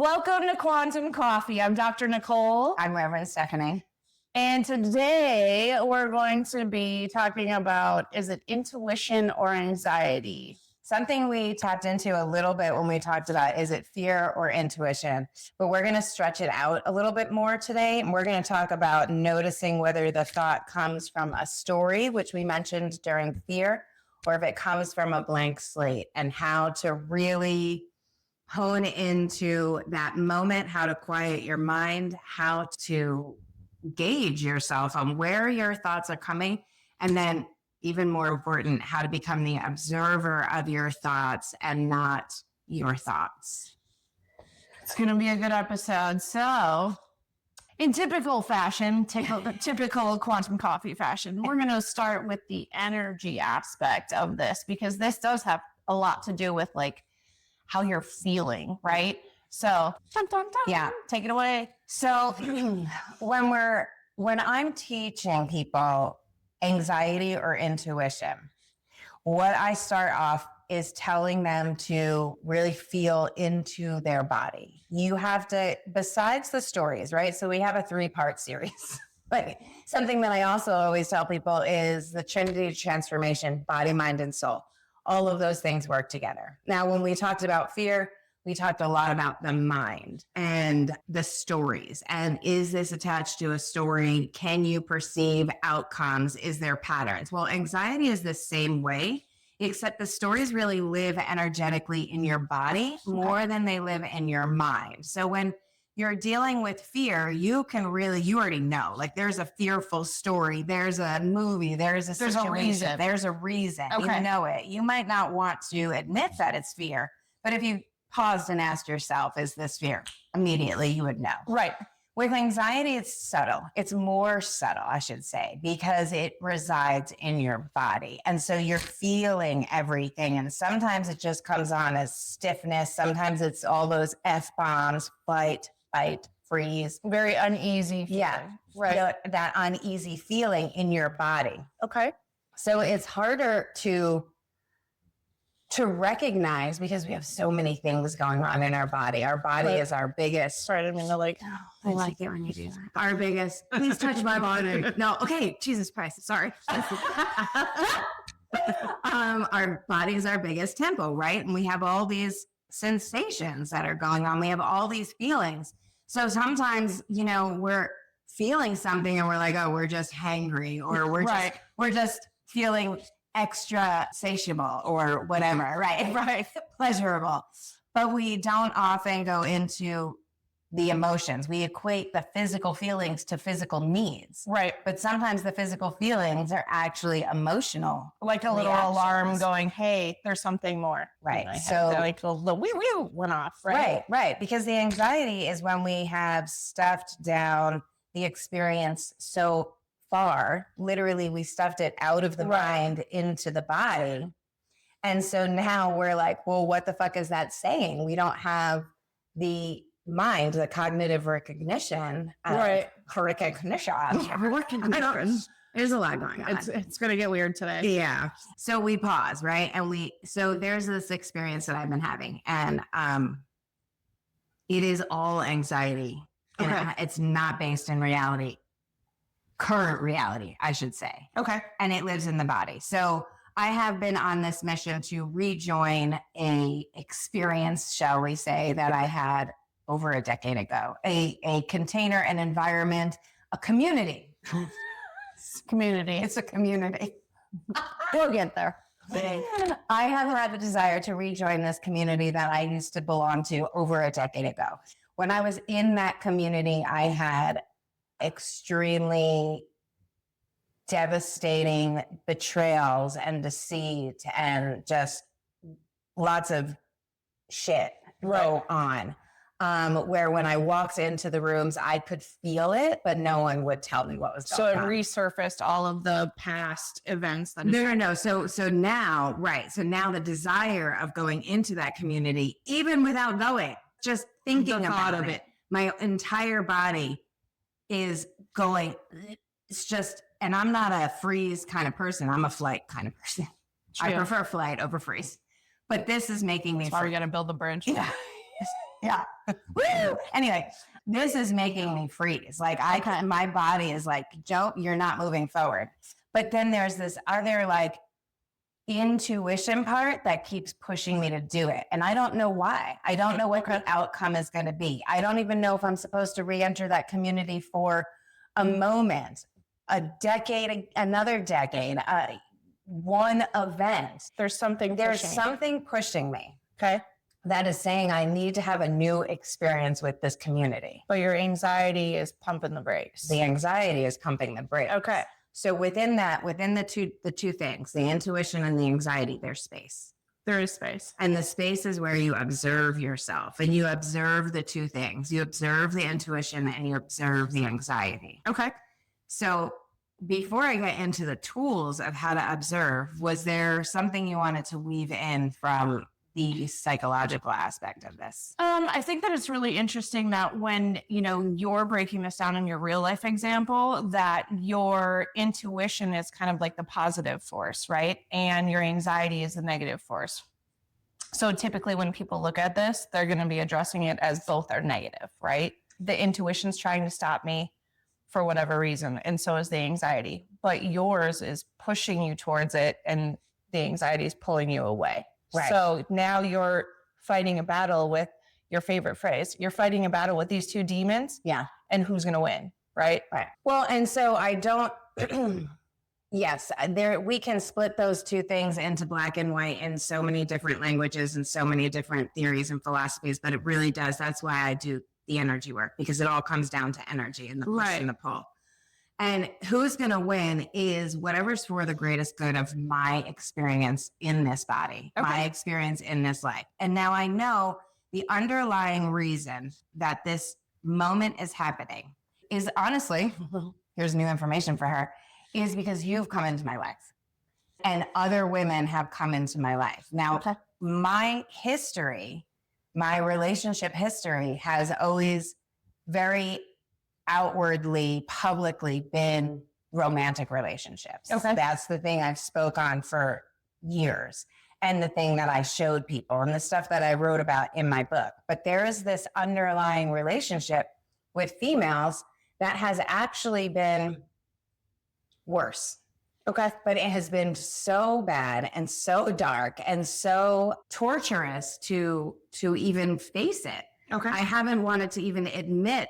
Welcome to Quantum Coffee. I'm Dr. Nicole. I'm Reverend Stefani. And today we're going to be talking about, is it intuition or anxiety? Something we tapped into a little bit when we talked about, is it fear or intuition? But we're going to stretch it out a little bit more today. And we're going to talk about noticing whether the thought comes from a story, which we mentioned during fear, or if it comes from a blank slate, and how to really hone into that moment, how to quiet your mind, how to gauge yourself on where your thoughts are coming, and then even more important, how to become the observer of your thoughts and not your thoughts. It's going to be a good episode. So, in typical fashion, typical Quantum Coffee fashion, we're going to start with the energy aspect of this, because this does have a lot to do with like how you're feeling, right? So, Yeah, take it away. So when I'm teaching people anxiety or intuition, what I start off is telling them to really feel into their body. You have to, besides the stories, right? So we have a 3-part series. But something that I also always tell people is the Trinity transformation, body, mind, and soul. All of those things work together. Now, when we talked about fear, we talked a lot about the mind and the stories. And is this attached to a story? Can you perceive outcomes? Is there patterns? Well, anxiety is the same way, except the stories really live energetically in your body more than they live in your mind. So when you're dealing with fear, you already know, like there's a fearful story, there's a movie, there's a situation, there's a reason. Okay. You know it. You might not want to admit that it's fear, but if you paused and asked yourself, is this fear? Immediately you would know. Right. With anxiety, it's subtle. It's more subtle, I should say, because it resides in your body. And so you're feeling everything. And sometimes it just comes on as stiffness. Sometimes it's all those F-bombs, fight, freeze. Very uneasy feeling. Yeah. Right. That uneasy feeling in your body. Okay. So it's harder to recognize because we have so many things going on in our body. Our body is our biggest. Sorry, I didn't mean to like. I like it when you do that. Our biggest. Please touch my body. No, okay. Jesus Christ. Sorry. Our body is our biggest temple, right? And we have all these sensations that are going on. We have all these feelings. So sometimes, we're feeling something and we're like, oh, we're just hangry, or we're just feeling extra satiable or whatever, right? Right. Pleasurable. But we don't often go into the emotions. We equate the physical feelings to physical needs. Right. But sometimes the physical feelings are actually emotional. Like a little alarm going, hey, there's something more. Right. So like the wee went off, right? Right. Because the anxiety is when we have stuffed down the experience so far. Literally, we stuffed it out of the mind into the body. And so now we're like, well, what the fuck is that saying? We don't have the mind, the cognitive recognition. Recognition. There's a lot going on. It's going to get weird today. Yeah. So we pause, right? And so there's this experience that I've been having, and it is all anxiety. Okay. And it's not based in reality. Current reality, I should say. Okay. And it lives in the body. So I have been on this mission to rejoin a experience, shall we say, that I had over a decade ago. A container, an environment, a community. It's a community. We'll get there. I have had the desire to rejoin this community that I used to belong to over a decade ago. When I was in that community, I had extremely devastating betrayals and deceit and just lots of shit go on. Where when I walked into the rooms, I could feel it, but no one would tell me what was going on. So it resurfaced all of the past events that. No. So now, right. So now the desire of going into that community, even without going, just thinking about it, my entire body is going, it's just, and I'm not a freeze kind of person. I'm a flight kind of person. True. I prefer flight over freeze. But this is making me. That's why we got to build the bridge. Yeah. Yeah. Woo! Anyway, this is making me freeze. Like my body is like, Joe, you're not moving forward. But then there's this other like intuition part that keeps pushing me to do it. And I don't know why. I don't know what the outcome is going to be. I don't even know if I'm supposed to re-enter that community for a moment, a decade, another decade, one event. There's something pushing me. Okay. That is saying I need to have a new experience with this community. But your anxiety is pumping the brakes. The anxiety is pumping the brakes. Okay. So within the two things, the intuition and the anxiety, there's space. There is space. And the space is where you observe yourself and you observe the two things. You observe the intuition and you observe the anxiety. Okay. So before I get into the tools of how to observe, was there something you wanted to weave in from the psychological aspect of this? I think that it's really interesting that when, you're breaking this down in your real life example, that your intuition is kind of like the positive force, right? And your anxiety is the negative force. So typically when people look at this, they're going to be addressing it as both are negative, right? The intuition's trying to stop me for whatever reason. And so is the anxiety, but yours is pushing you towards it and the anxiety is pulling you away. Right. So now you're fighting a battle with your favorite phrase. You're fighting a battle with these two demons. Yeah. And who's going to win? Right. Right. Well, and so I don't, yes, we can split those two things into black and white in so many different languages and so many different theories and philosophies, but it really does. That's why I do the energy work, because it all comes down to energy and the push and the pull. And who's going to win is whatever's for the greatest good of my experience in this body, my experience in this life. And now I know the underlying reason that this moment is happening is honestly, here's new information for her, is because you've come into my life and other women have come into my life. Now, my history, my relationship history has always very outwardly, publicly been romantic relationships. Okay. That's the thing I've spoke on for years and the thing that I showed people and the stuff that I wrote about in my book. But there is this underlying relationship with females that has actually been worse. Okay. But it has been so bad and so dark and so torturous to even face it. Okay. I haven't wanted to even admit,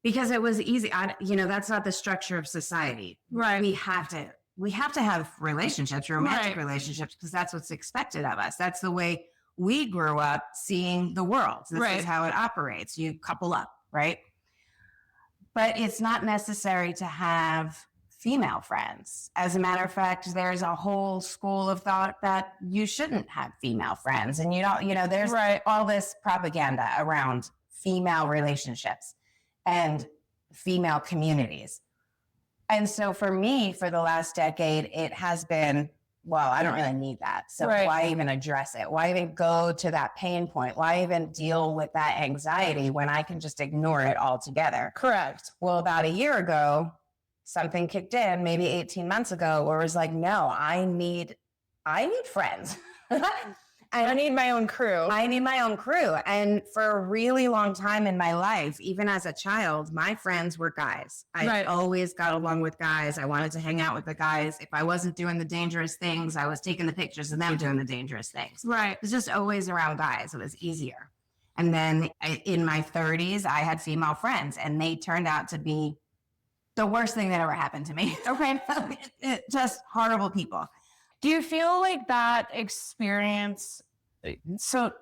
because it was easy. That's not the structure of society. Right. We have to have relationships, romantic relationships, because that's what's expected of us. That's the way we grew up seeing the world. This is how it operates. You couple up, right? But it's not necessary to have female friends. As a matter of fact, there's a whole school of thought that you shouldn't have female friends. And there's all this propaganda around female relationships and female communities. And so for me, for the last decade, it has been, well, I don't really need that. So why even address it? Why even go to that pain point? Why even deal with that anxiety when I can just ignore it altogether? Correct. Well, about a year ago, something kicked in, maybe 18 months ago, where it was like, no, I need friends. I need my own crew. I need my own crew. And for a really long time in my life, even as a child, my friends were guys. I always got along with guys. I wanted to hang out with the guys. If I wasn't doing the dangerous things, I was taking the pictures of them doing the dangerous things. Right. It was just always around guys. It was easier. And then in my 30s, I had female friends, and they turned out to be the worst thing that ever happened to me. Okay. Just horrible people. Do you feel like that experience? So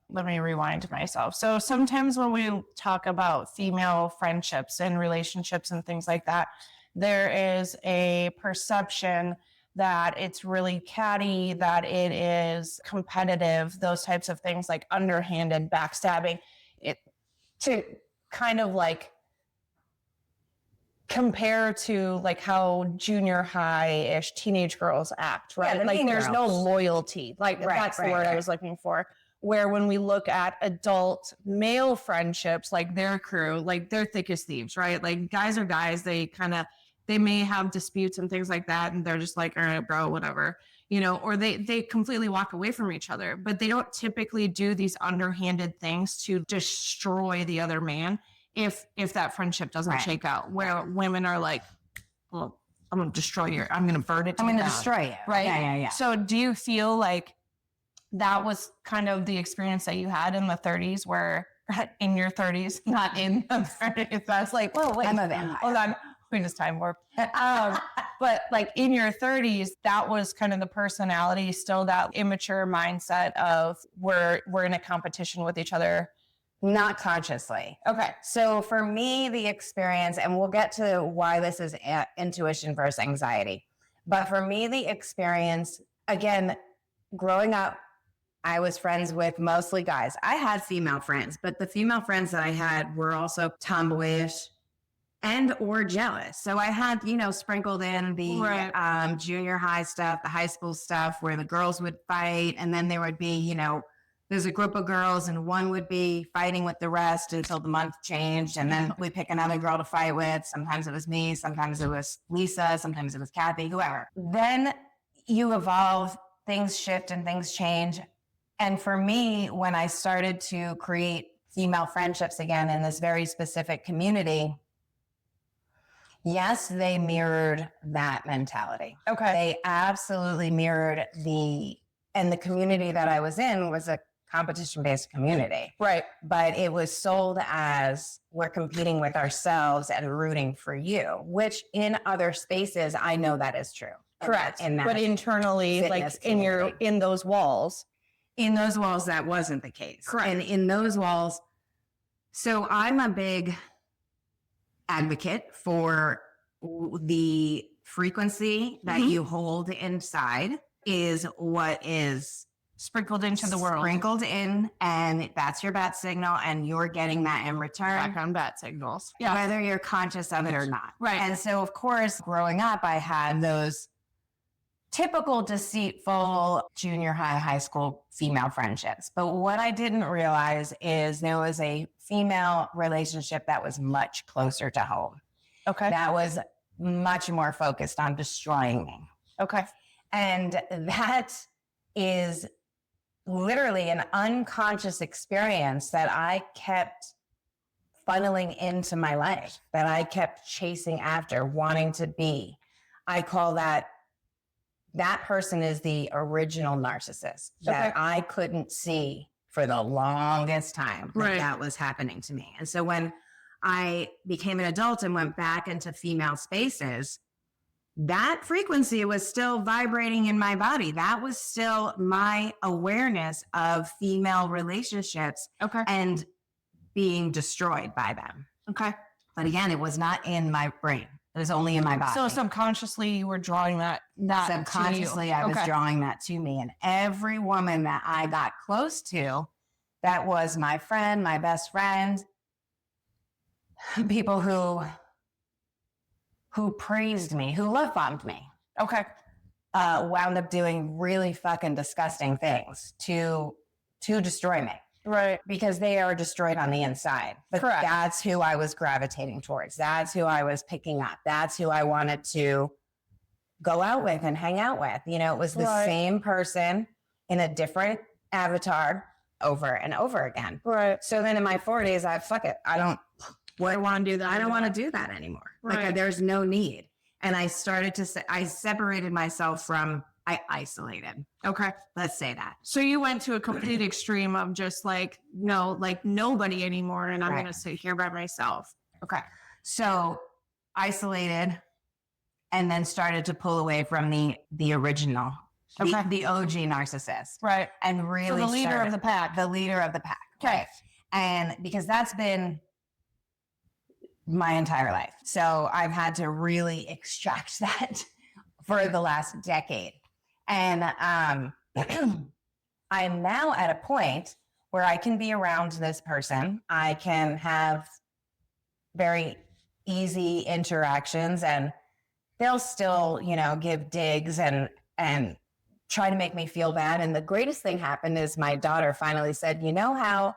let me rewind myself. So sometimes when we talk about female friendships and relationships and things like that, there is a perception that it's really catty, that it is competitive, those types of things, like underhanded, backstabbing, it to kind of like compare to like how junior high-ish teenage girls act, right? Yeah, like there's no loyalty. Like that's the word I was looking for. Where when we look at adult male friendships, like their crew, like they're thick as thieves, right? Like guys are guys. They may have disputes and things like that. And they're just like, all right, bro, whatever. or they completely walk away from each other, but they don't typically do these underhanded things to destroy the other man if that friendship doesn't shake out, where women are like, well, I'm going to burn it. I'm going to destroy you. Right. Yeah. So do you feel like that was kind of the experience that you had in the 30s, where in your 30s, not in the 30s? That's like, whoa, wait, I'm a vampire. hold on. We just time warp. But like in your 30s, that was kind of the personality, still that immature mindset of we're in a competition with each other. Not consciously. Okay. So for me, the experience, and we'll get to why this is intuition versus anxiety. But for me, the experience, again, growing up, I was friends with mostly guys. I had female friends, but the female friends that I had were also tomboyish and or jealous. So I had, sprinkled in the junior high stuff, the high school stuff where the girls would fight. And then there would be, there's a group of girls and one would be fighting with the rest until the month changed. And then we pick another girl to fight with. Sometimes it was me. Sometimes it was Lisa. Sometimes it was Kathy, whoever. Then you evolve, things shift and things change. And for me, when I started to create female friendships again in this very specific community, yes, they mirrored that mentality. Okay. They absolutely mirrored the community that I was in was a competition-based community. Right. But it was sold as we're competing with ourselves and rooting for you, which in other spaces, I know that is true. Correct. In that but internally, like community. in those walls. In those walls, that wasn't the case. Correct. And in those walls, so I'm a big advocate for the frequency that you hold inside is what is Sprinkled into the world. Sprinkled in, and that's your bat signal, and you're getting that in return. Back on bat signals. Yeah. Whether you're conscious of it or not. Right. And so, of course, growing up, I had those typical deceitful junior high school female friendships. But what I didn't realize is there was a female relationship that was much closer to home. Okay. That was much more focused on destroying me. Okay. And that is literally an unconscious experience that I kept funneling into my life, that I kept chasing after, wanting to be. I call that person is the original narcissist that I couldn't see for the longest time that was happening to me. And so when I became an adult and went back into female spaces, that frequency was still vibrating in my body. That was still my awareness of female relationships and being destroyed by them. Okay. But again, it was not in my brain. It was only in my body. So subconsciously you were drawing that subconsciously I was drawing that to me. And every woman that I got close to, that was my friend, my best friend, people who praised me, who love bombed me. Okay. Wound up doing really fucking disgusting things to destroy me. Right. Because they are destroyed on the inside. But Correct. That's who I was gravitating towards. That's who I was picking up. That's who I wanted to go out with and hang out with. It was the same person in a different avatar over and over again. Right. So then in my 40s, I don't want to do that. I don't want to do that anymore. Right. Like there's no need. And I started to I separated myself I isolated. Okay. Let's say that. So you went to a complete extreme of just nobody anymore. And I'm going to sit here by myself. Okay. So isolated and then started to pull away from the original, the OG narcissist. Right. And really so the leader of the pack. The leader of the pack. Okay. Right. And because that's been my entire life. So I've had to really extract that for the last decade. And I'm now at a point where I can be around this person. I can have very easy interactions and they'll still, give digs and try to make me feel bad. And the greatest thing happened is my daughter finally said, you know how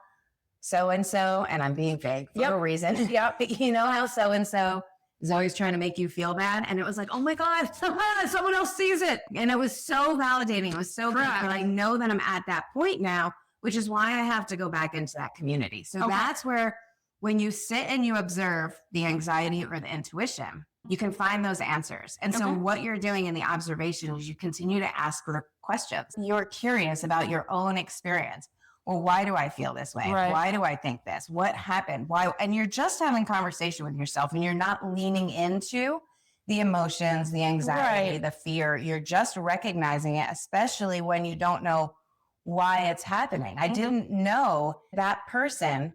so-and-so, and I'm being vague for a reason. Yep. You know how so-and-so is always trying to make you feel bad. And it was like, oh my God, someone else sees it. And it was so validating. It was so good. But I know that I'm at that point now, which is why I have to go back into that community. So that's where, when you sit and you observe the anxiety or the intuition, you can find those answers. And so what you're doing in the observation is you continue to ask the questions. You're curious about your own experience. Well, why do I feel this way? Right. Why do I think this? What happened? Why? And you're just having conversation with yourself, and you're not leaning into the emotions, the anxiety, the fear. You're just recognizing it, especially when you don't know why it's happening. I didn't know that person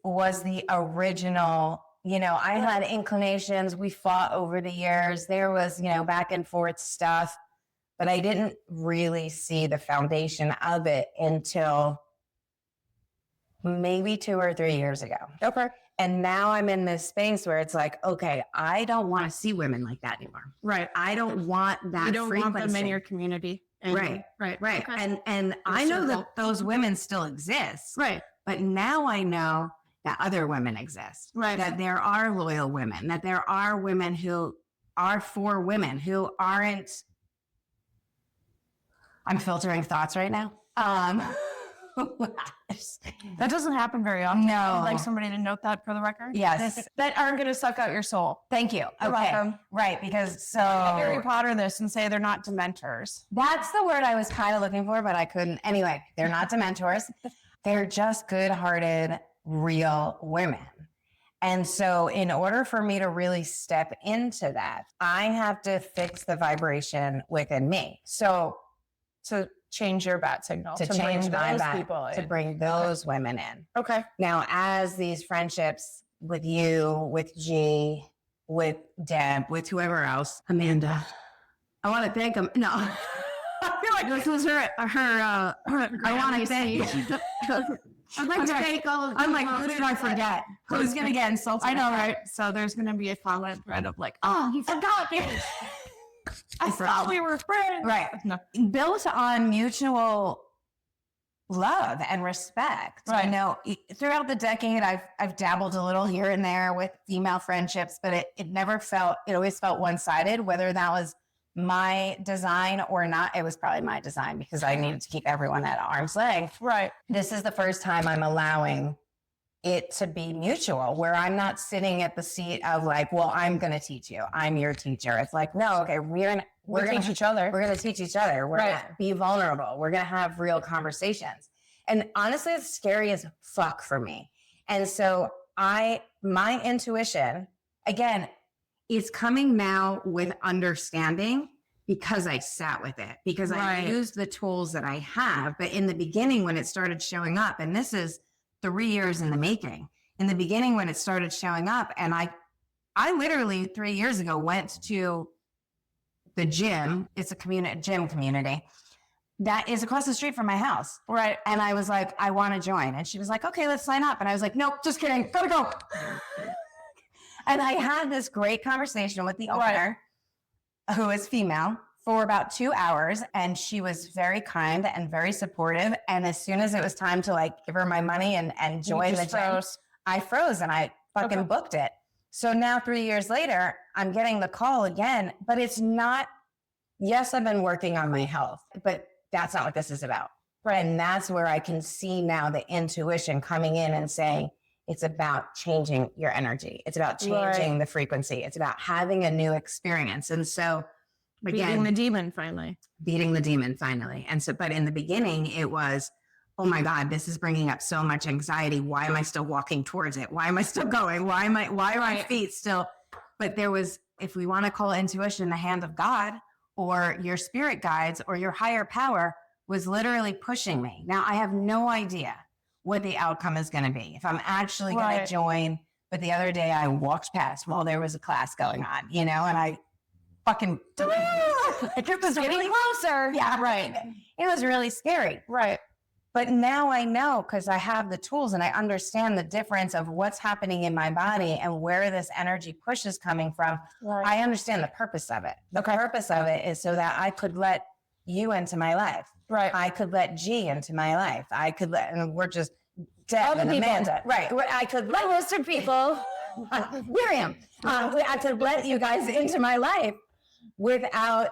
was the original. I had inclinations. We fought over the years. There was, back and forth stuff, but I didn't really see the foundation of it until maybe 2 or 3 years ago. Okay. And now I'm in this space where it's like, okay, I don't want to see women like that anymore. Right. I don't want that You don't frequency. want them in your community. Right. Okay. And I know that those women still exist. Right. But now I know that other women exist. Right. That there are loyal women, that there are women who are for women, who aren't. I'm filtering thoughts right now. That doesn't happen very often. No. I'd like somebody to note that for the record. Yes. That aren't going to suck out your soul. Thank you. You're Okay. welcome. Right. Because Harry Potter this and say they're not dementors. that's the word I was kind of looking for, but I couldn't. Anyway, they're not dementors. They're just good-hearted, real women. And so in order for me to really step into that, I have to fix the vibration within me. So To change your bat signal. to bring change my those back, people to in. bring those women in. Okay. Now, as these friendships with you, with G, with Deb, with whoever else, Amanda, I want to thank them. No, I feel like this was her I want to thank. I'd like to thank all of them. I'm like, who did I forget? Who's going to get insulted? I know, right? So there's going to be a comment thread of like, oh, he forgot me. I thought we were friends. Right. No. Built on mutual love and respect. Right. Throughout the decade, I've dabbled a little here and there with female friendships, but it always felt one-sided, whether that was my design or not. It was probably my design because I needed to keep everyone at arm's length. Right. This is the first time I'm allowing it to be mutual, where I'm not sitting at the seat of like, well, I'm going to teach you. I'm your teacher. It's like, no, okay, we're going to teach each other. We're going to teach each other. We're going to be vulnerable. We're going to have real conversations. And honestly, it's scary as fuck for me. And so my intuition, again, it's coming now with understanding because I sat with it, because I used the tools that I have. But in the beginning, when it started showing up, and this is 3 years in the making, in the beginning, when it started showing up, and I literally 3 years ago went to the gym. It's a gym community that is across the street from my house. Right. And I was like, I want to join. And she was like, okay, let's sign up. And I was like, nope, just kidding. Gotta go. And I had this great conversation with the owner, who is female, for about 2 hours. And she was very kind and very supportive. And as soon as it was time to like give her my money and join the gym, I froze and I fucking booked it. So now 3 years later, I'm getting the call again, but it's not, yes, I've been working on my health, but that's not what this is about. Right. And that's where I can see now the intuition coming in and saying, it's about changing your energy. It's about changing the frequency. It's about having a new experience. And so again, beating the demon finally. And so, but in the beginning it was, oh my God, this is bringing up so much anxiety. Why am I still walking towards it? Why am I still going? Why are my feet still? But there was, if we want to call intuition, the hand of God or your spirit guides or your higher power was literally pushing me. Now I have no idea what the outcome is going to be. If I'm actually going to join. But the other day I walked past while there was a class going on, and I fucking, it was getting closer. Yeah. Right. It was really scary. Right. But now I know, because I have the tools and I understand the difference of what's happening in my body and where this energy push is coming from. Right. I understand the purpose of it. The purpose of it is so that I could let you into my life. Right. I could let G into my life. I could let, and we're just Deb and Amanda. Right. I could let most of people. Miriam, I could let you guys into my life without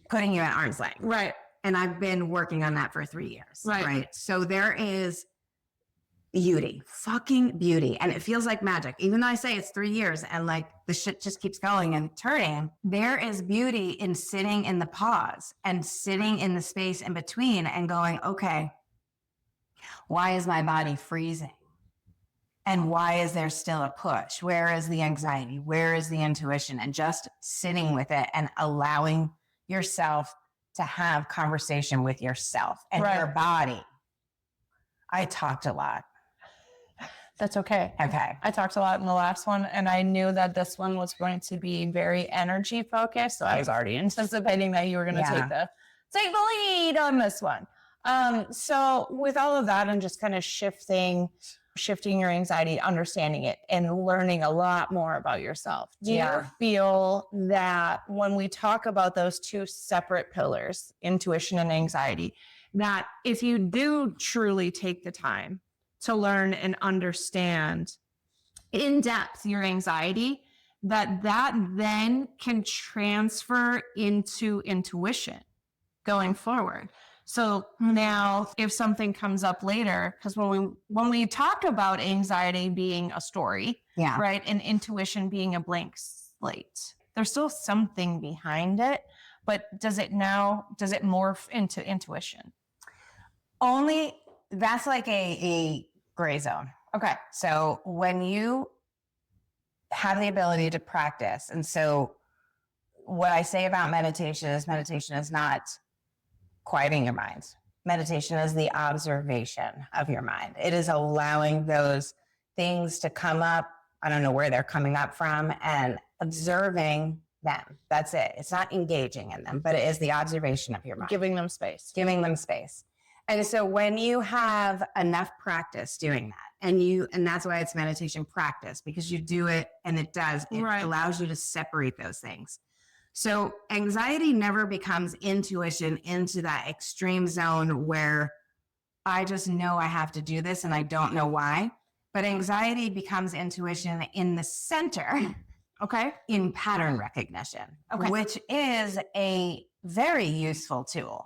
putting you at arm's length. Right. And I've been working on that for 3 years. Right. So there is beauty, fucking beauty. And it feels like magic. Even though I say it's 3 years and like the shit just keeps going and turning, there is beauty in sitting in the pause and sitting in the space in between and going, okay, why is my body freezing? And why is there still a push? Where is the anxiety? Where is the intuition? And just sitting with it and allowing yourself to have conversation with yourself and your body. I talked a lot. That's okay. Okay. I talked a lot in the last one, and I knew that this one was going to be very energy focused. So I was already anticipating that you were going to take the lead on this one. So with all of that and just kind of shifting your anxiety, understanding it, and learning a lot more about yourself. Do you feel that when we talk about those two separate pillars, intuition and anxiety, that if you do truly take the time to learn and understand in depth your anxiety, that then can transfer into intuition going forward? So now if something comes up later, because when we talk about anxiety being a story, right, and intuition being a blank slate, there's still something behind it, but does it morph into intuition? Only that's like a gray zone. Okay. So when you have the ability to practice, and so what I say about meditation is not quieting your mind. Meditation is the observation of your mind. It is allowing those things to come up. I don't know where they're coming up from, and observing them. That's it. It's not engaging in them, but it is the observation of your mind. Giving them space. And so when you have enough practice doing that, and that's why it's meditation practice, because you do it and it allows you to separate those things. So anxiety never becomes intuition into that extreme zone where I just know I have to do this and I don't know why. But anxiety becomes intuition in the center, in pattern recognition, which is a very useful tool,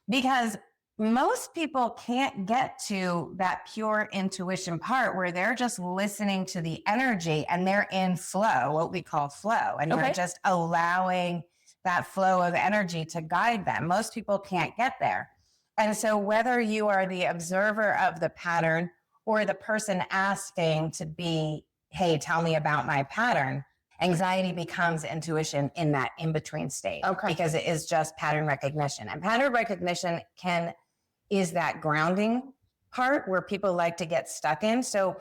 because most people can't get to that pure intuition part where they're just listening to the energy and they're in flow, what we call flow. And you're just allowing that flow of energy to guide them. Most people can't get there. And so whether you are the observer of the pattern or the person asking to be, hey, tell me about my pattern, anxiety becomes intuition in that in-between state, because it is just pattern recognition. And pattern recognition is that grounding part where people like to get stuck in. So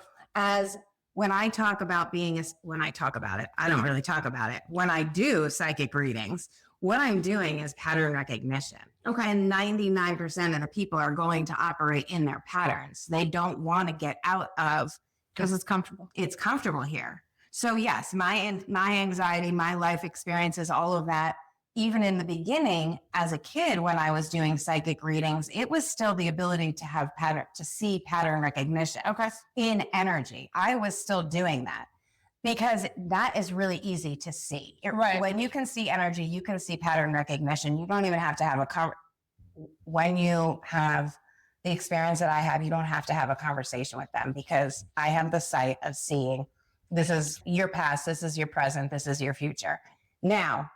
when I talk about it, I don't really talk about it. When I do psychic readings, what I'm doing is pattern recognition. And 99% of the people are going to operate in their patterns. They don't want to get out of, because it's comfortable. It's comfortable here. So yes, my anxiety, my life experiences, all of that, even in the beginning, as a kid, when I was doing psychic readings, it was still the ability to see pattern recognition in energy. I was still doing that because that is really easy to see. When you can see energy, you can see pattern recognition. You don't even have to have when you have the experience that I have, you don't have to have a conversation with them, because I have the sight of seeing, this is your past, this is your present, this is your future. Now,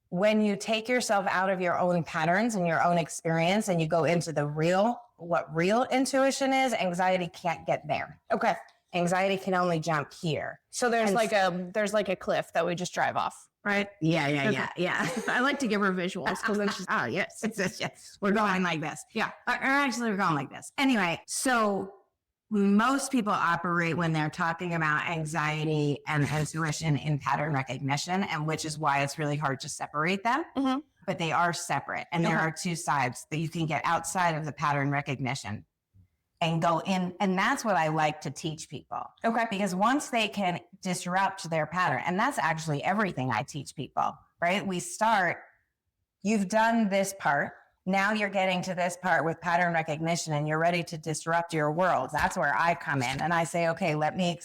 when you take yourself out of your own patterns and your own experience and you go into what real intuition is, anxiety can't get there. Anxiety can only jump here. So there's like a cliff that we just drive off, right? Yeah. I like to give her visuals because then she's, yes. We're going like this. Yeah. Or actually we're going like this. Anyway, so most people operate when they're talking about anxiety and intuition in pattern recognition, and which is why it's really hard to separate them. But they are separate, and there are two sides that you can get outside of the pattern recognition and go in. And that's what I like to teach people. Because once they can disrupt their pattern, and that's actually everything I teach people, right? We start, you've done this part. Now you're getting to this part with pattern recognition and you're ready to disrupt your world. That's where I come in and I say, okay, let me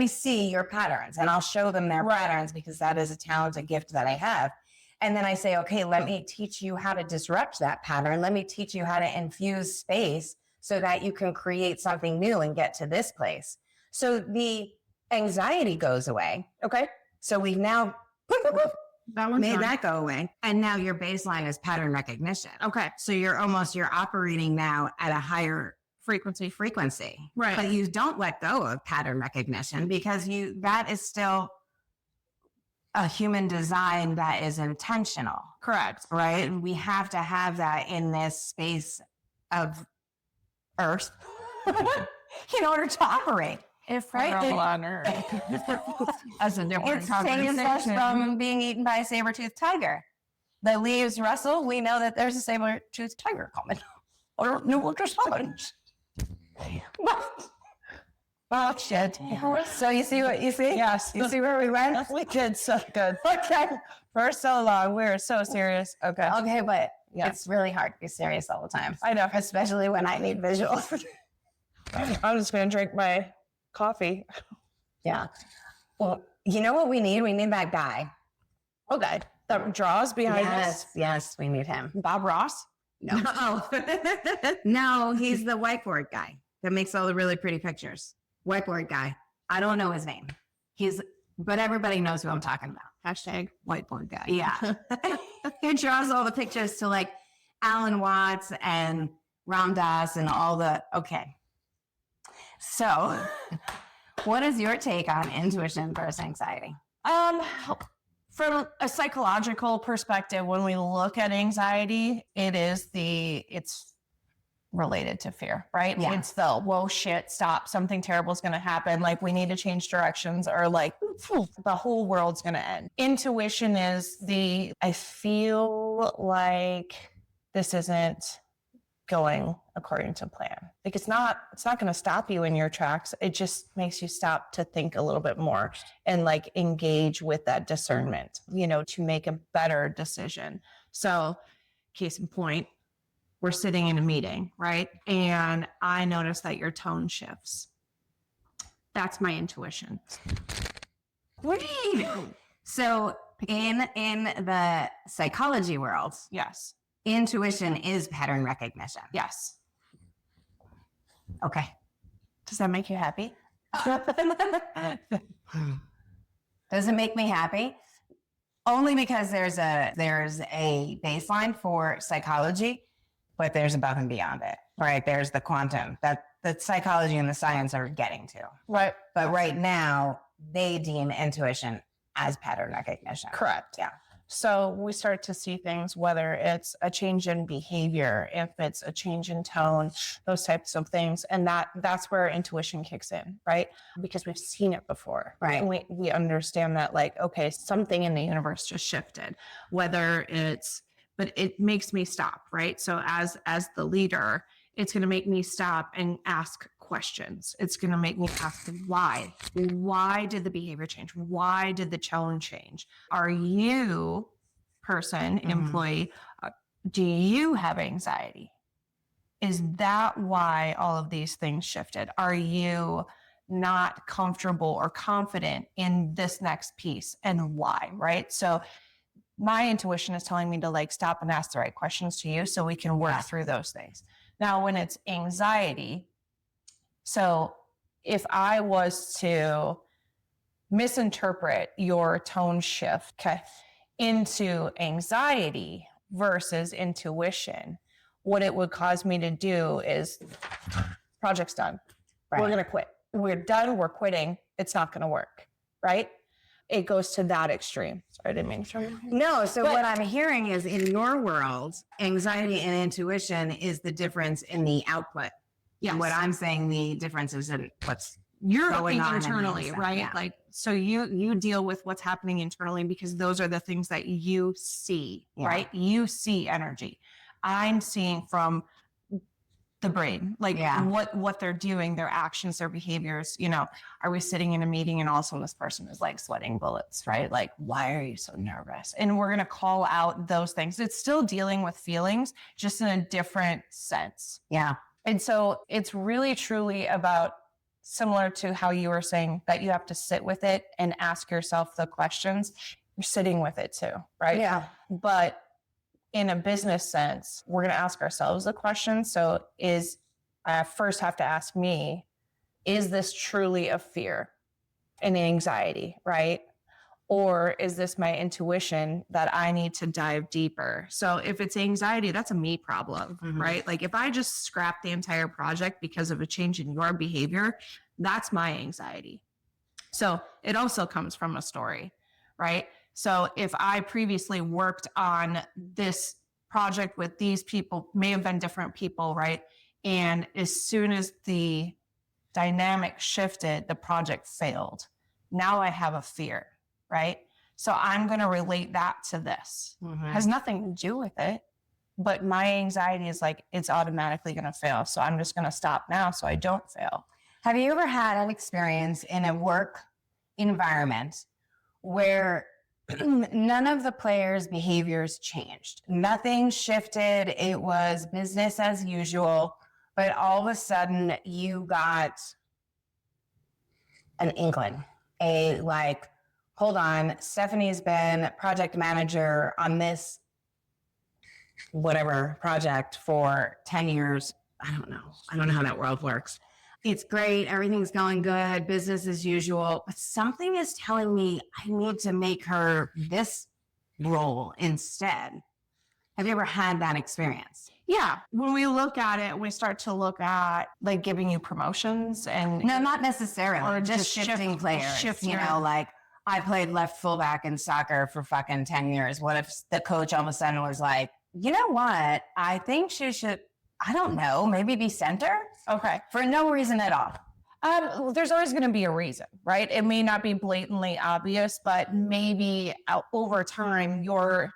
see your patterns, and I'll show them their patterns, because that is a talent, a gift that I have. And then I say, okay, let me teach you how to disrupt that pattern. Let me teach you how to infuse space so that you can create something new and get to this place. So the anxiety goes away. Okay. So we've now That one's made done. that go away. And now your baseline is pattern recognition. Okay. So you're operating now at a higher Frequency. Right. But you don't let go of pattern recognition, because that is still a human design that is intentional. Correct. Right? And we have to have that in this space of Earth in order to operate. If Right? we're all on Earth. As a different It saves us from being eaten by a saber-toothed tiger. The leaves rustle. We know that there's a saber-toothed tiger coming. I don't know what just happened. Oh, shit. So you see what you see? Yes. You see where we went? We did so good. Okay. For so long, we were so serious. Okay. Okay, but Yeah. it's really hard to be serious all the time, I know. especially when I need visuals. I'm just going to drink my coffee. Yeah. Well, you know what we need? We need that guy. Okay. The draws behind us. Yes, we need him. Bob Ross? No. No, he's the whiteboard guy that makes all the really pretty pictures. Whiteboard guy. I don't know his name. But everybody knows who I'm talking about. Hashtag whiteboard guy. Yeah. He draws all the pictures to like Alan Watts and Ram Dass and all the, okay. So what is your take on intuition versus anxiety? From a psychological perspective, when we look at anxiety, it's related to fear, right? Yeah. It's the, whoa, shit, stop, something terrible is going to happen. Like we need to change directions, or like the whole world's going to end. Intuition is I feel like this isn't going according to plan. Like it's not going to stop you in your tracks. It just makes you stop to think a little bit more and like engage with that discernment, to make a better decision. So case in point, we're sitting in a meeting, right? And I notice that your tone shifts. That's my intuition. So in the psychology world, Yes. intuition is pattern recognition. Yes. Okay. Does that make you happy? Does it make me happy? Only because there's a baseline for psychology, but there's above and beyond it, right? There's the quantum that the psychology and the science are getting to. Right. But right now, they deem intuition as pattern recognition. Correct. Yeah. So we start to see things, whether it's a change in behavior, if it's a change in tone, those types of things. And that's where intuition kicks in, right? Because we've seen it before. Right. And we understand that, like, okay, something in the universe just shifted, but it makes me stop, right? So as the leader, it's going to make me stop and ask questions. It's going to make me ask why. Why did the behavior change? Why did the challenge change? Are you, employee, do you have anxiety? Is that why all of these things shifted? Are you not comfortable or confident in this next piece, and why, right? So my intuition is telling me to like stop and ask the right questions to you so we can work through those things. Now, when it's anxiety, so if I was to misinterpret your tone shift into anxiety versus intuition, what it would cause me to do is project's done. Right. We're going to quit. We're done. We're quitting. It's not going to work. Right. It goes to that extreme. Sorry, I didn't mean to. No, so what I'm hearing is in your world, anxiety and intuition is the difference in the output. Yeah. What I'm saying, the difference is in what's you're going looking on internally, inside, right? yeah. Like, so you deal with what's happening internally because those are the things that you see, Yeah. right? You see energy. I'm seeing from the brain, like what they're doing, their actions, their behaviors. Are we sitting in a meeting and all of a sudden this person is like sweating bullets, right? Like, why are you so nervous? And we're going to call out those things. It's still dealing with feelings, just in a different sense. Yeah. And so it's really truly about, similar to how you were saying, that you have to sit with it and ask yourself the questions. You're sitting with it too, right? Yeah. But in a business sense, we're going to ask ourselves the question. So I first have to ask me, is this truly a fear and anxiety, right? Or is this my intuition that I need to dive deeper? So if it's anxiety, that's a me problem, right? Like if I just scrap the entire project because of a change in your behavior, that's my anxiety. So it also comes from a story, right? So if I previously worked on this project with these people, may have been different people, right? And as soon as the dynamic shifted, the project failed. Now I have a fear, right? So I'm going to relate that to this. Has nothing to do with it, but my anxiety is like, it's automatically going to fail. So I'm just going to stop now so I don't fail. Have you ever had an experience in a work environment where none of the players' behaviors changed? Nothing shifted. It was business as usual, but all of a sudden you got an inkling, hold on, Stephanie's been project manager on this whatever project for 10 years. I don't know how that world works. It's great. Everything's going good. Business as usual. But something is telling me I need to make her this role instead. Have you ever had that experience? Yeah. When we look at it, we start to look at like giving you promotions and... No, not necessarily. Or just shifting players. Like I played left fullback in soccer for fucking 10 years. What if the coach all of a sudden was like, you know what? I think she should, I don't know, maybe be center? Okay. For no reason at all. There's always going to be a reason, right? It may not be blatantly obvious, but maybe over time, your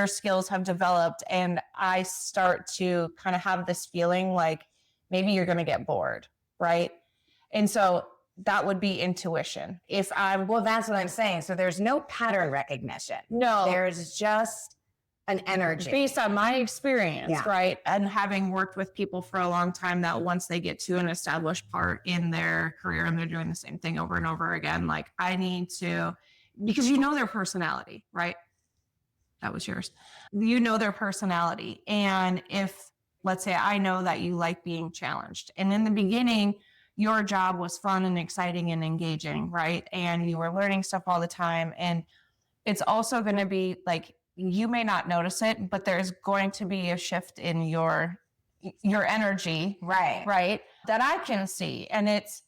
skills have developed, and I start to kind of have this feeling like maybe you're going to get bored, right? And so that would be intuition. Well, that's what I'm saying. So there's no pattern recognition. No. There's just an energy. Based on my experience, Yeah. right? And having worked with people for a long time, that once they get to an established part in their career and they're doing the same thing over and over again, like I need to, because you know their personality, right? That was yours. You know their personality. And if, let's say, I know that you like being challenged, and in the beginning, your job was fun and exciting and engaging, right? And you were learning stuff all the time. And it's also going to be like, you may not notice it, but there's going to be a shift in your energy, right? That I can see. And it's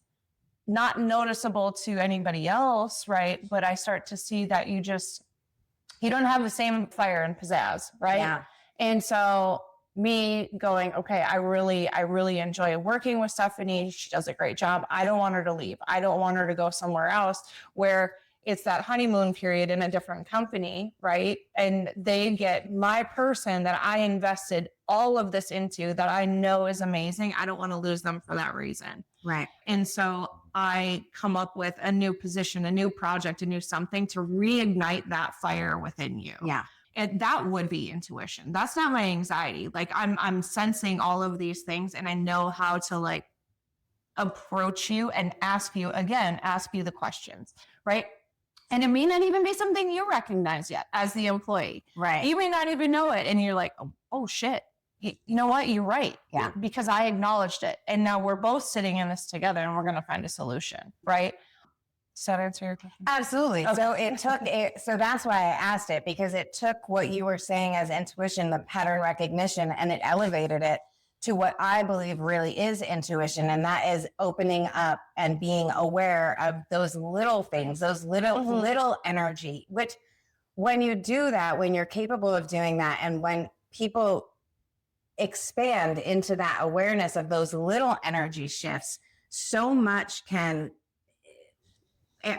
not noticeable to anybody else, right? But I start to see that you don't have the same fire and pizzazz, right? Yeah. And so me going, okay, I really enjoy working with Stephanie. She does a great job. I don't want her to leave. I don't want her to go somewhere else where it's that honeymoon period in a different company, right? And they get my person that I invested all of this into, that I know is amazing. I don't want to lose them for that reason. Right. And so I come up with a new position, a new project, a new something to reignite that fire within you. Yeah. And that would be intuition. That's not my anxiety. Like I'm sensing all of these things, and I know how to like approach you and ask you the questions, right? And it may not even be something you recognize yet as the employee. Right. You may not even know it. And you're like, oh shit. You know what? You're right. Yeah. Because I acknowledged it. And now we're both sitting in this together and we're going to find a solution. Right. Does that answer your question? Absolutely. Okay. So it took it. So that's why I asked it, because it took what you were saying as intuition, the pattern recognition, and it elevated it to what I believe really is intuition. And that is opening up and being aware of those little things, those little energy, which when you do that, when you're capable of doing that, and when people expand into that awareness of those little energy shifts, so much can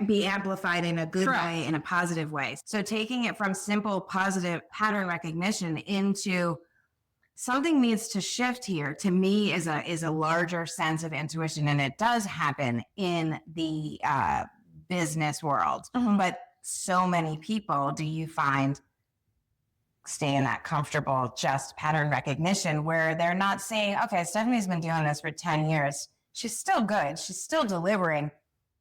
be amplified in a good way, in a positive way. So taking it from simple positive pattern recognition into something needs to shift here. To me, is a larger sense of intuition, and it does happen in the business world. But so many people, do you find, stay in that comfortable just pattern recognition where they're not saying, okay, Stephanie's been doing this for 10 years. She's still good. She's still delivering.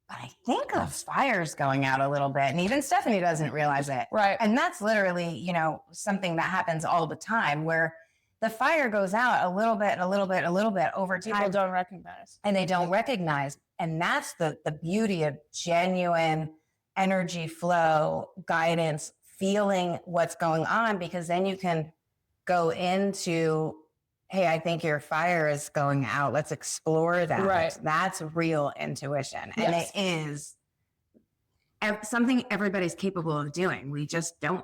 But I think the fire's going out a little bit. And even Stephanie doesn't realize it. Right. And that's literally, you know, something that happens all the time where the fire goes out a little bit over time. People don't recognize. And they don't recognize. And that's the beauty of genuine energy flow, guidance, feeling what's going on, because then you can go into, hey, I think your fire is going out. Let's explore that. Right. That's real intuition. And Yes. it is something everybody's capable of doing. We just don't.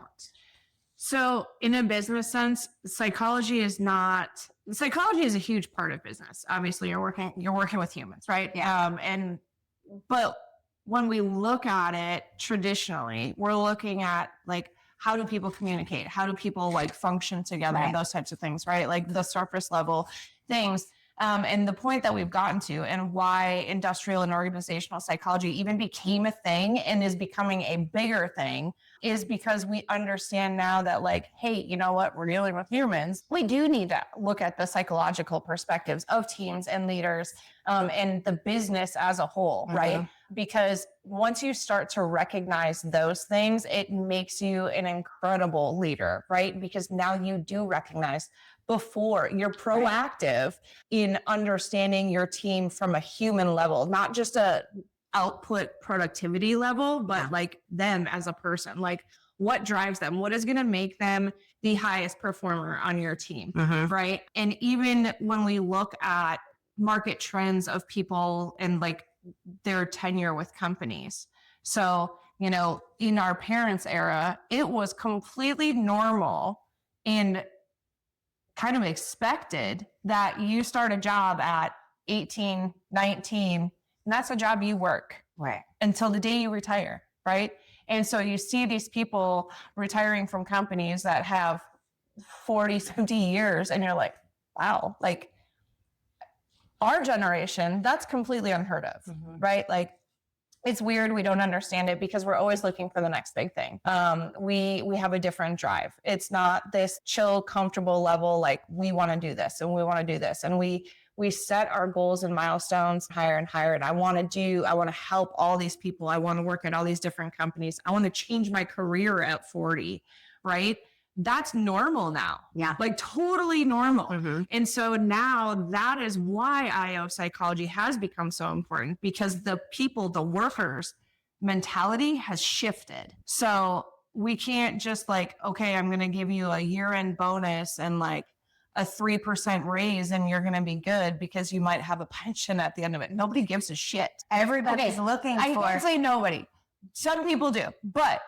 So in a business sense, psychology is a huge part of business. Obviously you're working with humans, right? Yeah. But when we look at it traditionally, we're looking at like, how do people communicate? How do people like function together? Right. And those types of things, right? Like the surface level things. And the point that we've gotten to and why industrial and organizational psychology even became a thing and is becoming a bigger thing is because we understand now that like, hey, you know what? We're dealing with humans. We do need to look at the psychological perspectives of teams and leaders and the business as a whole, right? Because once you start to recognize those things, it makes you an incredible leader, right? Because now you do recognize before you're proactive in understanding your team from a human level, not just a output productivity level, but like them as a person, like what drives them, what is going to make them the highest performer on your team, right? And even when we look at market trends of people and like their tenure with companies. So, you know, in our parents' era, it was completely normal and kind of expected that you start a job at 18, 19, and that's a job you work until the day you retire, right? And so you see these people retiring from companies that have 40, 50 years, and you're like, wow, like our generation, that's completely unheard of, right? Like it's weird. We don't understand it because we're always looking for the next big thing. We have a different drive. It's not this chill, comfortable level. Like we want to do this and we want to do this. And we set our goals and milestones higher and higher. And I want to help all these people. I want to work at all these different companies. I want to change my career at 40, right? That's normal now. Yeah. Like totally normal. And so now that is why IO psychology has become so important, because the people, the workers mentality has shifted. So we can't just like, okay, I'm going to give you a year-end bonus and like a 3% raise and you're going to be good because you might have a pension at the end of it. Nobody gives a shit. Everybody's looking I for. can't say nobody. Some people do, but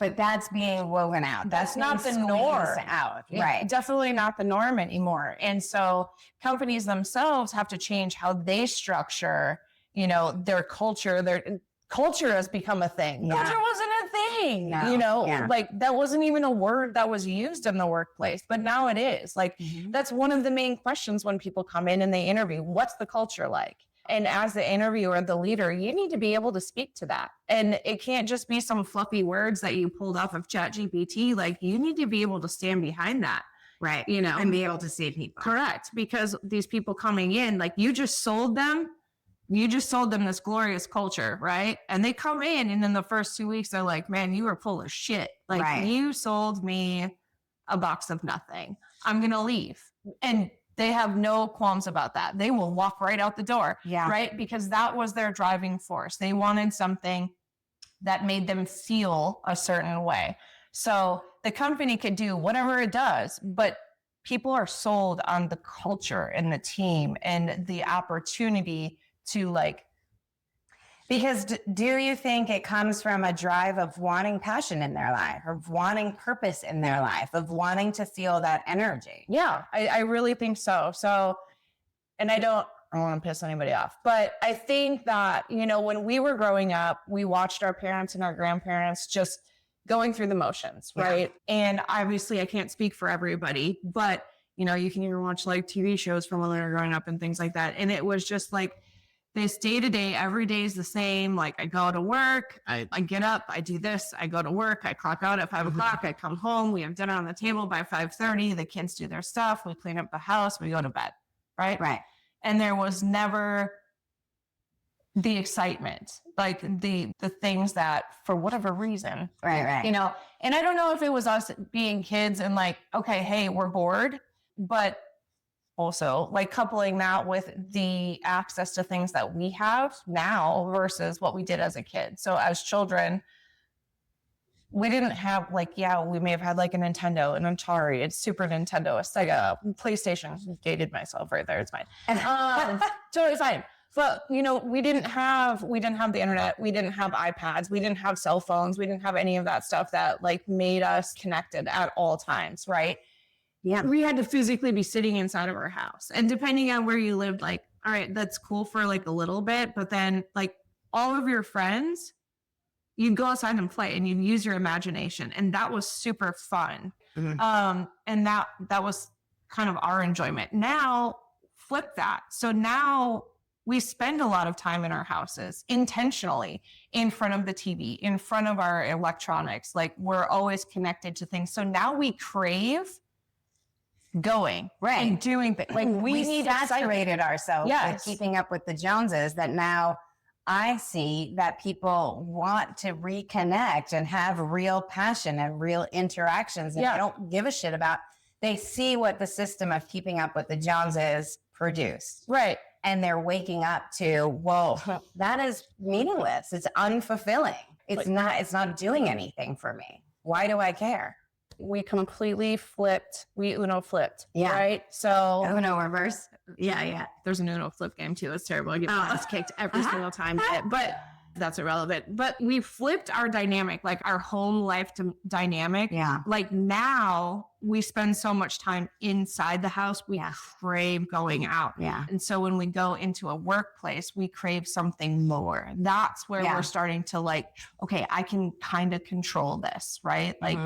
that's being woven out. That's not the norm. Out. Yeah, Right. definitely not the norm anymore. And so companies themselves have to change how they structure, you know, their culture. Their culture has become a thing. Yeah. Culture wasn't a thing, No. you know, Yeah. like that wasn't even a word that was used in the workplace, but now it is. Like that's one of the main questions when people come in and they interview, what's the culture like? And as the interviewer, the leader, you need to be able to speak to that. And it can't just be some fluffy words that you pulled off of ChatGPT. Like you need to be able to stand behind that. Right. You know, And be able to see people. correct. Because these people coming in, like you just sold them this glorious culture, right? And they come in and in the first 2 weeks, they're like, man, you were full of shit. Like Right. you sold me a box of nothing. I'm going to leave. And they have no qualms about that. They will walk right out the door, Yeah. right? Because that was their driving force. They wanted something that made them feel a certain way. So the company could do whatever it does, but people are sold on the culture and the team and the opportunity to like. Because do you think it comes from a drive of wanting passion in their life, of wanting purpose in their life, of wanting to feel that energy? Yeah, I really think so. So, and I don't want to piss anybody off, but I think that, you know, when we were growing up, we watched our parents and our grandparents just going through the motions, right? And obviously I can't speak for everybody, but You know, you can even watch like TV shows from when they were growing up and things like that. And it was just like this day to day, every day is the same. Like I go to work, I get up, I do this, I go to work, I clock out at 5 o'clock, I come home, we have dinner on the table by 5:30, the kids do their stuff, we clean up the house, we go to bed, right? Right. And there was never the excitement, like the things that for whatever reason, Right. you know, and I don't know if it was us being kids and like, okay, hey, we're bored, but also like coupling that with the access to things that we have now versus what we did as a kid. So as children, we didn't have like, yeah, we may have had like a Nintendo, an Atari, a Super Nintendo, a Sega, PlayStation. Dated myself right there. It's fine. Totally fine. But you know, we didn't have the internet. We didn't have iPads. We didn't have cell phones. We didn't have any of that stuff that like made us connected at all times. Right. Yeah. We had to physically be sitting inside of our house. And depending on where you lived, like, all right, that's cool for like a little bit. But then like all of your friends, you'd go outside and play and you'd use your imagination. And that was super fun. And that was kind of our enjoyment. Now flip that. So now we spend a lot of time in our houses intentionally in front of the TV, in front of our electronics. Like we're always connected to things. So now we crave going and doing things. Like we saturated ourselves with keeping up with the Joneses, that now I see that people want to reconnect and have real passion and real interactions, and they don't give a shit about. They see what the system of keeping up with the Joneses produced. Right. And they're waking up to, whoa, that is meaningless. It's unfulfilling. It's not doing anything for me. Why do I care? We completely flipped. We Uno flipped. Yeah. Right. So Uno reverse. Yeah. There's an Uno flip game too. It's terrible. I get my ass kicked every single time. But that's irrelevant. But we flipped our dynamic, like our home life dynamic. Yeah. Like now we spend so much time inside the house. We crave going out. Yeah. And so when we go into a workplace, we crave something more. That's where we're starting to like, okay, I can kind of control this, right? Like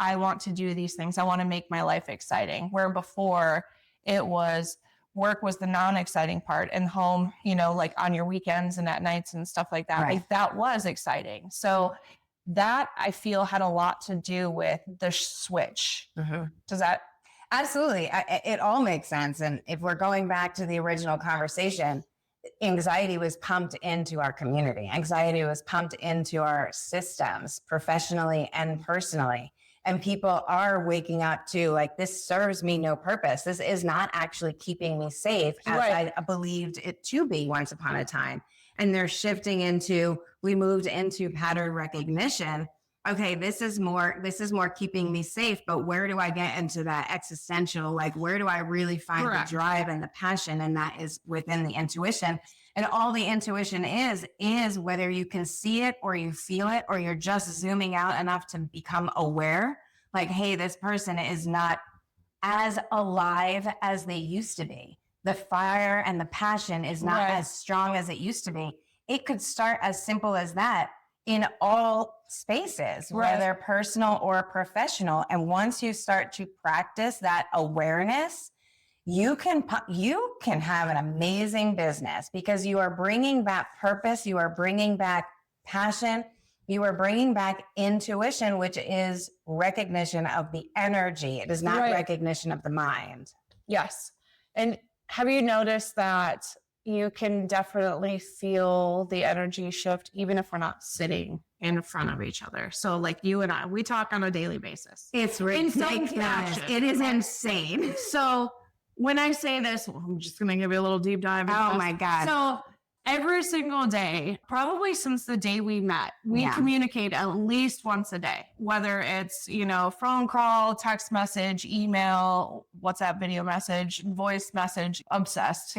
I want to do these things. I want to make my life exciting. Where before it was work was the non-exciting part, and home, you know, like on your weekends and at nights and stuff like that. Like that was exciting. So that I feel had a lot to do with the switch. Does that? Absolutely. It all makes sense. And if we're going back to the original conversation, anxiety was pumped into our community. Anxiety was pumped into our systems, professionally and personally. And people are waking up to like, this serves me no purpose. This is not actually keeping me safe as I believed it to be once upon a time. And they're shifting into, we moved into pattern recognition. Okay, this is more keeping me safe, but where do I get into that existential, like where do I really find the drive and the passion? And that is within the intuition. And all the intuition is whether you can see it or you feel it, or you're just zooming out enough to become aware. Like, hey, this person is not as alive as they used to be. The fire and the passion is not as strong as it used to be. It could start as simple as that in all spaces, whether personal or professional. And once you start to practice that awareness, you can have an amazing business, because you are bringing back purpose, you are bringing back passion, you are bringing back intuition, which is recognition of the energy. It is not recognition of the mind. Yes. And have you noticed that you can definitely feel the energy shift even if we're not sitting in front of each other? So like you and I, we talk on a daily basis. It's ridiculous. It is insane. So when I say this, I'm just going to give you a little deep dive. Oh my God. So every single day, probably since the day we met, we communicate at least once a day, whether it's, you know, phone call, text message, email, WhatsApp video message, voice message, obsessed.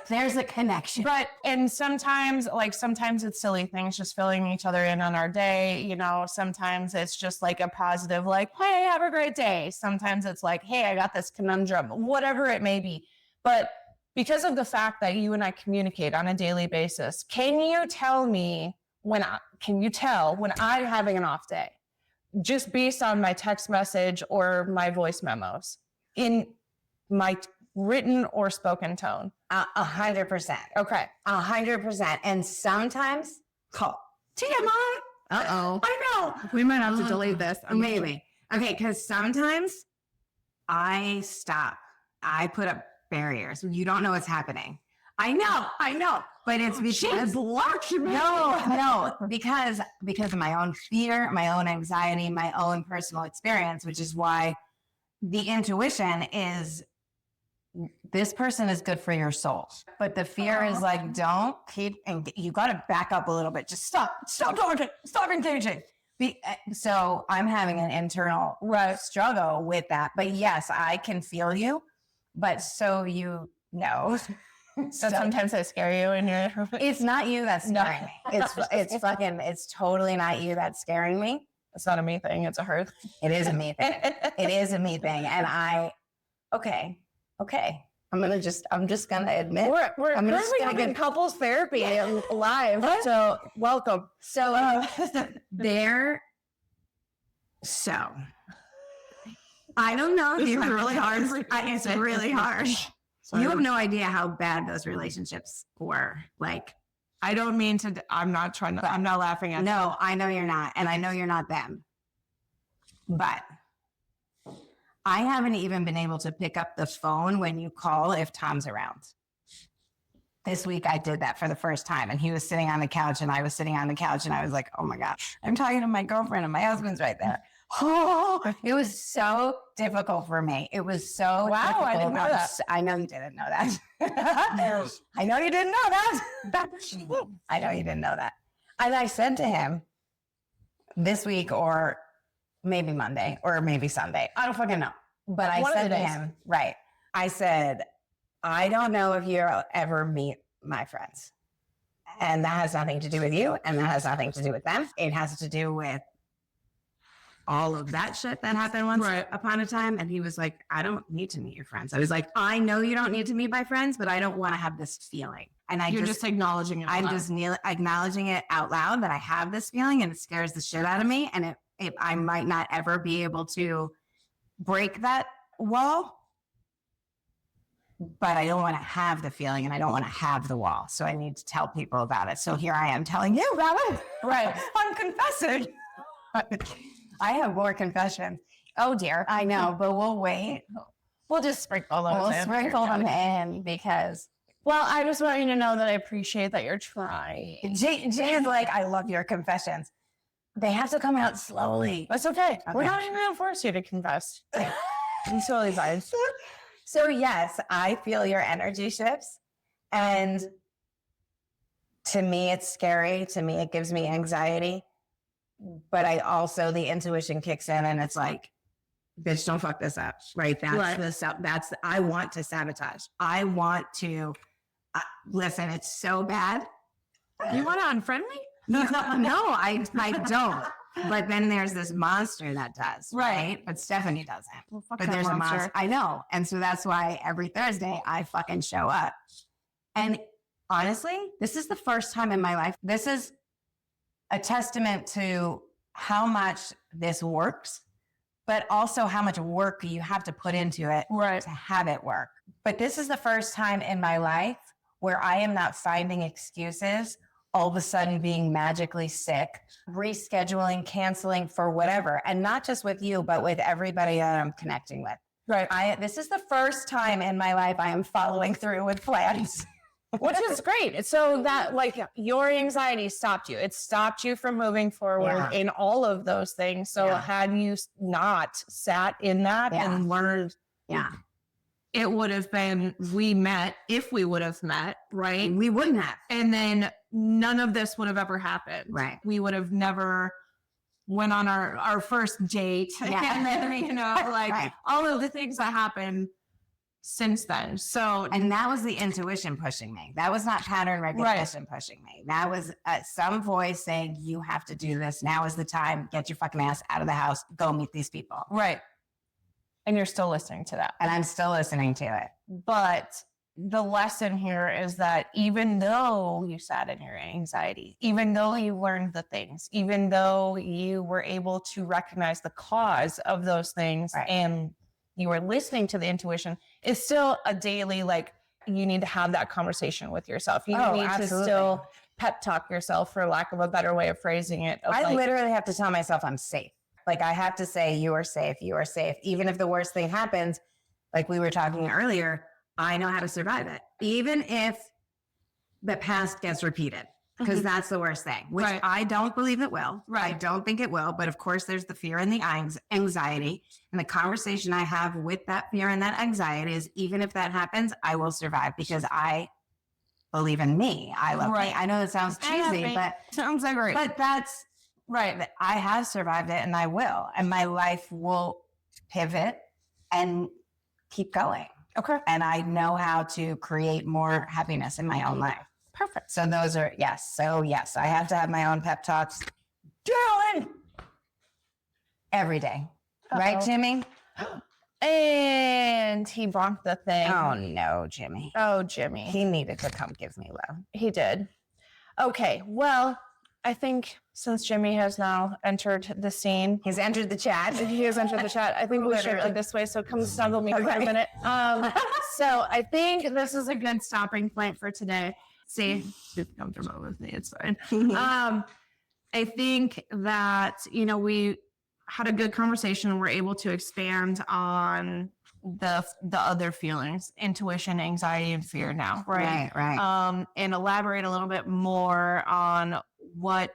There's a connection. But, and sometimes it's silly things, just filling each other in on our day. You know, sometimes it's just like a positive, like, hey, have a great day. Sometimes it's like, hey, I got this conundrum, whatever it may be. But because of the fact that you and I communicate on a daily basis, can you tell when I'm having an off day, just based on my text message or my voice memos? in my written or spoken tone? 100%. Okay. 100%. And sometimes call TMI. Uh-oh. I know. We might have to delete this. Maybe. Okay, because sometimes I stop. I put up barriers. You don't know what's happening. I know. But it's because because of my own fear, my own anxiety, my own personal experience, which is why the intuition is this person is good for your soul. But the fear is like, don't keep, and you got to back up a little bit. Just stop talking, stop engaging. So I'm having an internal struggle with that. But yes, I can feel you. But so you know. So sometimes I scare you and you're it's not you that's scaring me. It's totally not you that's scaring me. It's not a me thing, it's a her. It is a me thing. It is a me thing. And okay. I'm just gonna admit We're currently having couples therapy live. So welcome. So I don't know if you have really hard. It's really harsh. You have no idea how bad those relationships were. Like, I don't mean to, I'm not laughing at no, I know you're not. And I know you're not them. But I haven't even been able to pick up the phone when you call if Tom's around. This week I did that for the first time. And he was sitting on the couch and I was sitting on the couch and I was like, oh my gosh, I'm talking to my girlfriend and my husband's right there. Oh, it was so difficult for me. It was so wow, I didn't know that. I know you didn't know that. I know you didn't know that. I know you didn't know that. And I said to him this week or maybe Monday or maybe Sunday. I don't fucking know. But I said to him, I said, I don't know if you'll ever meet my friends. And that has nothing to do with you. And that has nothing to do with them. It has to do with all of that shit that happened once upon a time. And he was like, I don't need to meet your friends. I was like, I know you don't need to meet my friends, but I don't want to have this feeling. And you're just acknowledging it. I'm just acknowledging it out loud that I have this feeling and it scares the shit out of me. And I might not ever be able to break that wall, but I don't want to have the feeling and I don't want to have the wall. So I need to tell people about it. So here I am telling you about it. Right. I'm confessing. I have more confessions. Oh dear. I know, but we'll wait. We'll just sprinkle them We'll sprinkle them in because. Well, I just want you to know that I appreciate that you're trying. Jay is like, I love your confessions. They have to come out slowly. That's okay. We're not even going to force you to confess. It's totally fine. So yes, I feel your energy shifts. And to me, it's scary. To me, it gives me anxiety. But the intuition kicks in and it's like, bitch, don't fuck this up. Right. I want to sabotage. I want to, listen, it's so bad. You want to unfriend me? No, I don't. But then there's this monster that does, right? But Stefani doesn't. Well, but there's a monster. I know. And so that's why every Thursday I fucking show up. And honestly, this is the first time in my life. This is a testament to how much this works, but also how much work you have to put into it to have it work. But this is the first time in my life where I am not finding excuses, all of a sudden being magically sick, rescheduling, canceling for whatever. And not just with you, but with everybody that I'm connecting with. Right. This is the first time in my life I am following through with plans. Which is great. So that your anxiety stopped you. It stopped you from moving forward in all of those things. So had you not sat in that and learned, it would have been, if we would have met, right? We wouldn't have. And then none of this would have ever happened. Right. We would have never went on our first date. Yeah. And then, all of the things that happened since then. So, and that was the intuition pushing me. That was not pattern recognition pushing me. That was some voice saying, you have to do this. Now is the time. Get your fucking ass out of the house. Go meet these people. Right. And you're still listening to that. And I'm still listening to it. But the lesson here is that even though you sat in your anxiety, even though you learned the things, even though you were able to recognize the cause of those things and you were listening to the intuition, it's still a daily, like, you need to have that conversation with yourself. You need absolutely. to still pep talk yourself, for lack of a better way of phrasing it. I literally have to tell myself I'm safe. Like, I have to say, you are safe. You are safe. Even if the worst thing happens, like we were talking earlier, I know how to survive it. Even if the past gets repeated, because that's the worst thing, which I don't believe it will. I don't think it will. But of course, there's the fear and the anxiety. And the conversation I have with that fear and that anxiety is, even if that happens, I will survive because I believe in me. I love me. I know it sounds cheesy, but sounds like great. But that's right. I have survived it and I will. And my life will pivot and keep going. Okay. And I know how to create more happiness in my own life. Perfect. So those are, yes. So yes, I have to have my own pep talks. Darling! Every day. Right, Jimmy? And he bonked the thing. Oh no, Jimmy. Oh, Jimmy. He needed to come give me love. He did. Okay. Well, I think since Jimmy has now entered the scene, He's entered the chat. he has entered the chat. I think we should go this way. So come snuggle me for a minute. So I think this is a good stopping point for today. See, she's comfortable with me. It's fine. I think that, you know, we had a good conversation and we're able to expand on the other feelings, intuition, anxiety, and fear now, right? Right. And elaborate a little bit more on what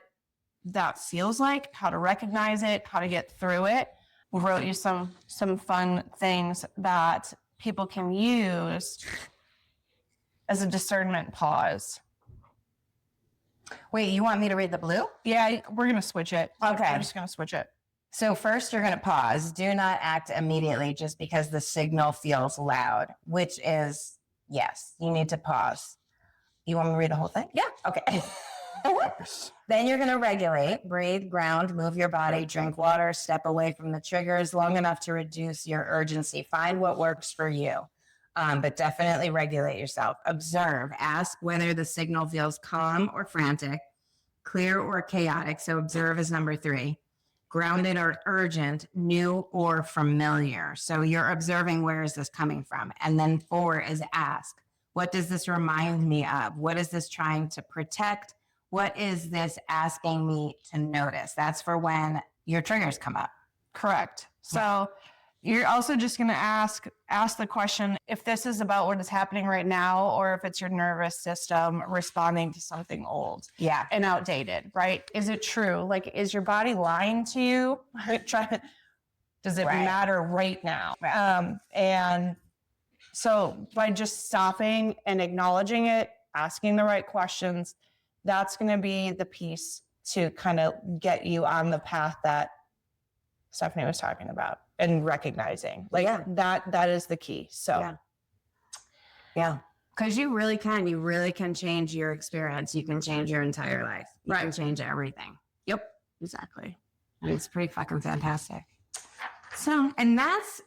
that feels like, how to recognize it, how to get through it. We wrote you some fun things that people can use as a discernment pause. Wait, you want me to read the blue? Yeah, we're going to switch it. Okay. I'm just going to switch it. So first you're going to pause. Do not act immediately just because the signal feels loud, which is, yes, you need to pause. You want me to read the whole thing? Yeah. Okay. Then you're going to regulate, breathe, ground, move your body, drink water, step away from the triggers long enough to reduce your urgency. Find what works for you, but definitely regulate yourself. Observe, ask whether the signal feels calm or frantic, clear or chaotic. So observe is number 3. Grounded or urgent, new or familiar. So you're observing, where is this coming from? And then 4 is ask. What does this remind me of? What is this trying to protect? What is this asking me to notice? That's for when your triggers come up. Correct. So you're also just going to ask the question if this is about what is happening right now, or if it's your nervous system responding to something old and outdated, right? Is it true? Like, is your body lying to you? Does it matter right now? And so by just stopping and acknowledging it, asking the right questions, that's going to be the piece to kind of get you on the path that Stephanie was talking about, and recognizing that is the key. So yeah, because you really can change your experience. You can change your entire life. You can change everything. Yep, exactly. And it's pretty fucking fantastic. So, and that's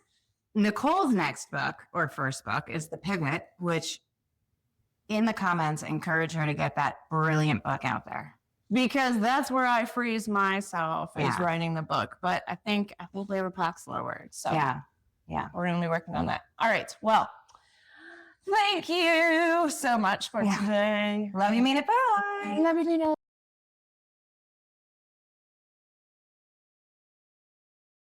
Nicole's next book, or first book, is The Pivot, which in the comments, encourage her to get that brilliant book out there. Because that's where I freeze myself, is writing the book. But I think we have a path forward. So yeah, we're going to be working on that. All right. Well, thank you so much for today. Love you, mean it. Bye. Love you, mean it.